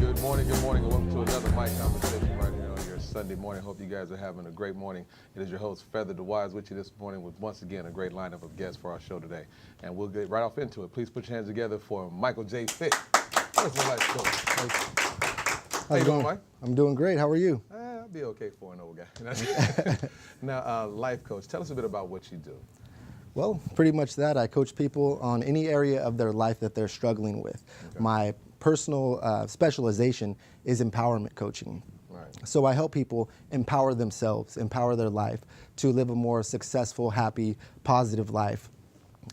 Good morning, and welcome to another mic conversation right here on your Sunday morning. Hope you guys are having a great morning. It is your host, Feather the Wise, with you this morning with, once again, a great lineup of guests for our show today. And we'll get right off into it. Please put your hands together for Michael J. Fitt. Personal life coach. How you doing, Mike? I'm doing great. How are you? I'll be okay for an old guy. Now, life coach, tell us a bit about what you do. Well, pretty much that. I coach people on any area of their life that they're struggling with. Okay. My personal specialization is empowerment coaching. Right. So I help people empower themselves, empower their life to live a more successful, happy, positive life.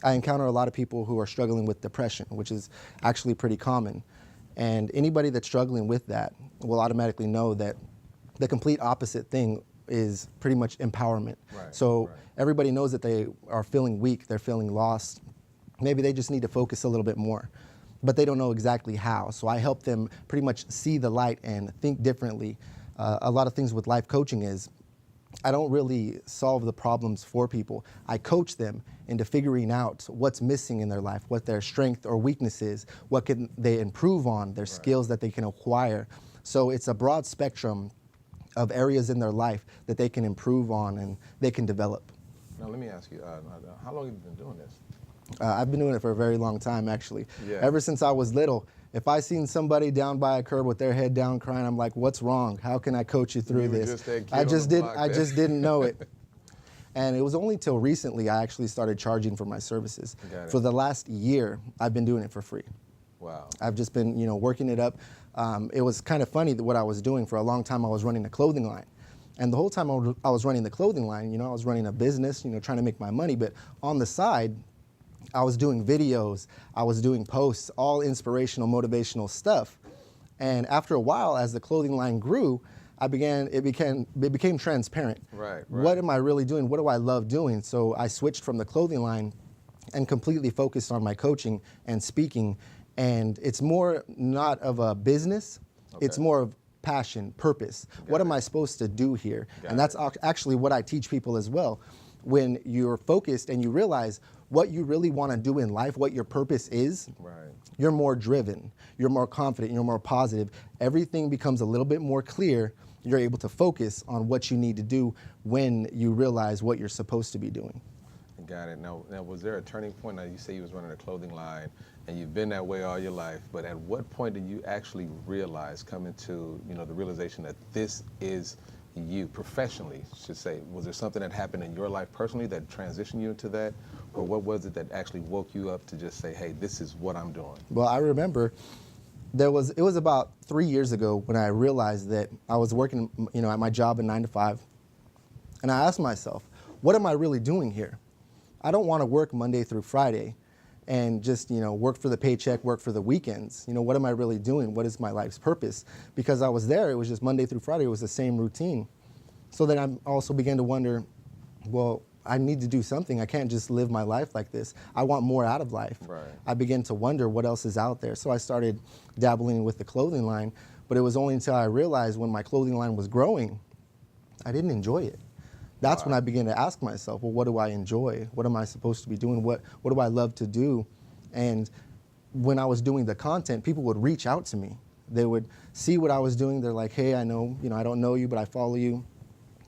I encounter a lot of people who are struggling with depression, which is actually pretty common. And anybody that's struggling with that will automatically know that the complete opposite thing is pretty much empowerment. Right, so everybody knows that they are feeling weak, they're feeling lost. Maybe they just need to focus a little bit more, but they don't know exactly how. So I help them pretty much see the light and think differently. A lot of things with life coaching is I don't really solve the problems for people. I coach them into figuring out what's missing in their life, what their strength or weakness is, what can they improve on, their skills that they can acquire. So it's a broad spectrum of areas in their life that they can improve on and they can develop. Now let me ask you, how long have you been doing this? I've been doing it for a very long time, actually. Yeah. Ever since I was little, if I seen somebody down by a curb with their head down crying, I'm like, what's wrong? How can I coach you through this? I just didn't know it. And it was only till recently I actually started charging for my services. For the last year, I've been doing it for free. Wow. I've just been, working it up. It was kind of funny what I was doing. For a long time, I was running a clothing line. And the whole time I was running the clothing line, I was running a business, trying to make my money. But on the side, I was doing videos, I was doing posts, all inspirational, motivational stuff. And after a while, as the clothing line grew, it became transparent. Right. What am I really doing? What do I love doing? So I switched from the clothing line and completely focused on my coaching and speaking. And it's more not of a business, it's more of passion, purpose. What am I supposed to do here? And that's actually what I teach people as well. When you're focused and you realize what you really want to do in life, what your purpose is, you're more driven, you're more confident, you're more positive. Everything becomes a little bit more clear. You're able to focus on what you need to do when you realize what you're supposed to be doing. Got it. Now, was there a turning point? Now, you say you was running a clothing line, and you've been that way all your life. But at what point did you actually realize, come into the realization that this is you professionally? Should say, was there something that happened in your life personally that transitioned you into that, or what was it that actually woke you up to just say, "Hey, this is what I'm doing"? Well, I remember it was about 3 years ago when I realized that I was working, at my job at 9 to 5, and I asked myself, what am I really doing here? I don't want to work Monday through Friday and just, work for the paycheck, work for the weekends. What am I really doing? What is my life's purpose? Because I was there, it was just Monday through Friday, it was the same routine. So then I also began to wonder, well, I need to do something. I can't just live my life like this. I want more out of life. Right. I began to wonder what else is out there. So I started dabbling with the clothing line, but it was only until I realized when my clothing line was growing, I didn't enjoy it. That's when I began to ask myself, well, what do I enjoy? What am I supposed to be doing? What do I love to do? And when I was doing the content, people would reach out to me. They would see what I was doing. They're like, hey, I know, I don't know you, but I follow you.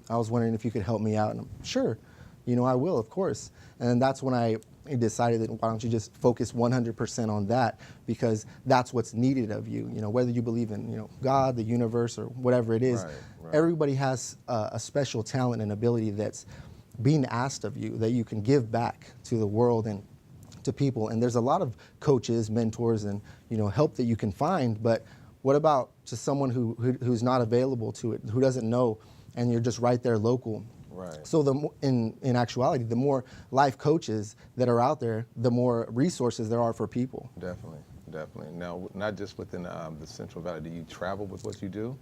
I was wondering if you could help me out. And I'm sure, I will, of course. And that's when I decided that why don't you just focus 100% on that, because that's what's needed of you. Whether you believe in, God, the universe, or whatever it is, everybody has a special talent and ability that's being asked of you that you can give back to the world and to people. And there's a lot of coaches, mentors, and help that you can find. But what about just someone who's not available to it, who doesn't know, and you're just right there local? Right. So in actuality, the more life coaches that are out there, the more resources there are for people. Definitely. Now, not just within the Central Valley, do you travel with what you do?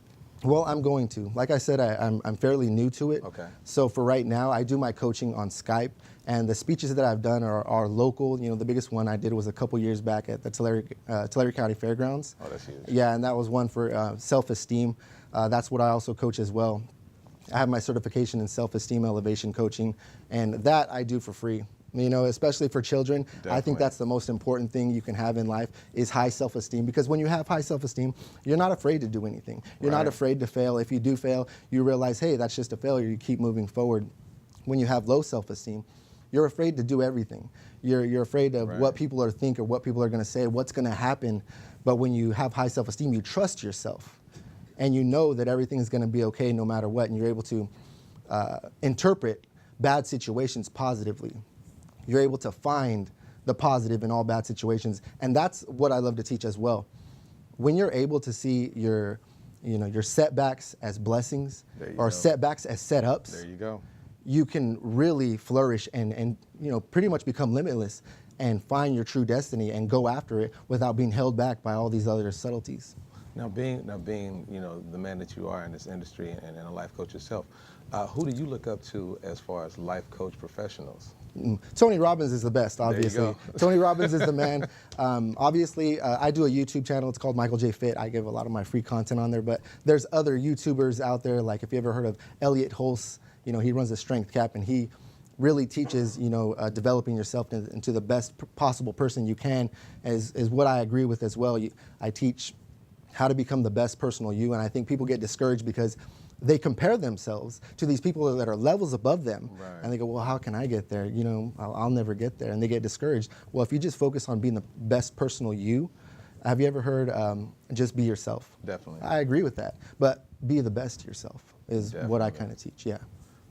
Well, I'm going to. Like I said, I'm fairly new to it. Okay. So for right now, I do my coaching on Skype, and the speeches that I've done are local. The biggest one I did was a couple years back at the Tulare County Fairgrounds. Oh, that's huge. Yeah, and that was one for self-esteem. That's what I also coach as well. I have my certification in self-esteem elevation coaching, and that I do for free. You know, especially for children, I Definitely. think that's the most important thing you can have in life is high self-esteem. Because when you have high self-esteem, you're not afraid to do anything. You're not Right. afraid to fail. If you do fail, you realize, hey, that's just a failure. You keep moving forward. When you have low self-esteem, you're afraid to do everything. You're afraid of Right. what people are thinking, or what people are going to say, what's going to happen. But when you have high self-esteem, you trust yourself, and you know that everything is going to be okay no matter what, and you're able to interpret bad situations positively. You're able to find the positive in all bad situations, and that's what I love to teach as well. When you're able to see your setbacks as blessings or go. setbacks as setups, There you go. you can really flourish and pretty much become limitless and find your true destiny and go after it without being held back by all these other subtleties. Now being the man that you are in this industry and a life coach yourself, who do you look up to as far as life coach professionals? Tony Robbins is the best, obviously. go. Tony Robbins is the man. Obviously, I do a YouTube channel. It's called Michael J. Fit. I give a lot of my free content on there, but there's other YouTubers out there, like if you ever heard of Elliot Hulse, he runs a strength cap, and he really teaches, developing yourself into the best possible person you can, is what I agree with as well. I teach how to become the best personal you, and I think people get discouraged because they compare themselves to these people that are levels above them. Right. And they go, well, how can I get there? I'll never get there. And they get discouraged. Well, if you just focus on being the best personal you, have you ever heard just be yourself? Definitely. I agree with that. But be the best yourself is what I Definitely. kind of teach, yeah.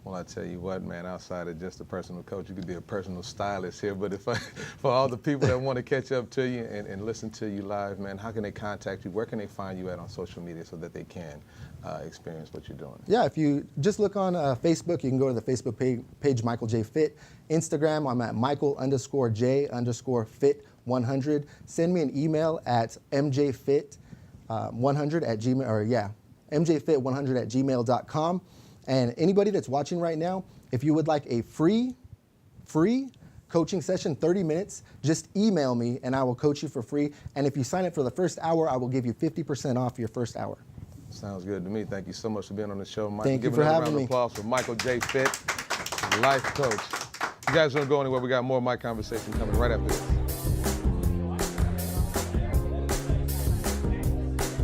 Well, I tell you what, man, outside of just a personal coach, you could be a personal stylist here. But for all the people that want to catch up to you and listen to you live, man, how can they contact you? Where can they find you at on social media so that they can experience what you're doing? Yeah, if you just look on Facebook, you can go to the Facebook page Michael J. Fit. Instagram, I'm at Michael_J_Fit100. Send me an email at mjfit100@gmail.com. And anybody that's watching right now, if you would like a free coaching session, 30 minutes, just email me and I will coach you for free. And if you sign up for the first hour, I will give you 50% off your first hour. Sounds good to me. Thank you so much for being on the show, Mike. Thank you Give for another having round me. of applause for Michael J. Fit, life coach. You guys don't go anywhere. We got more of my conversation coming right after this.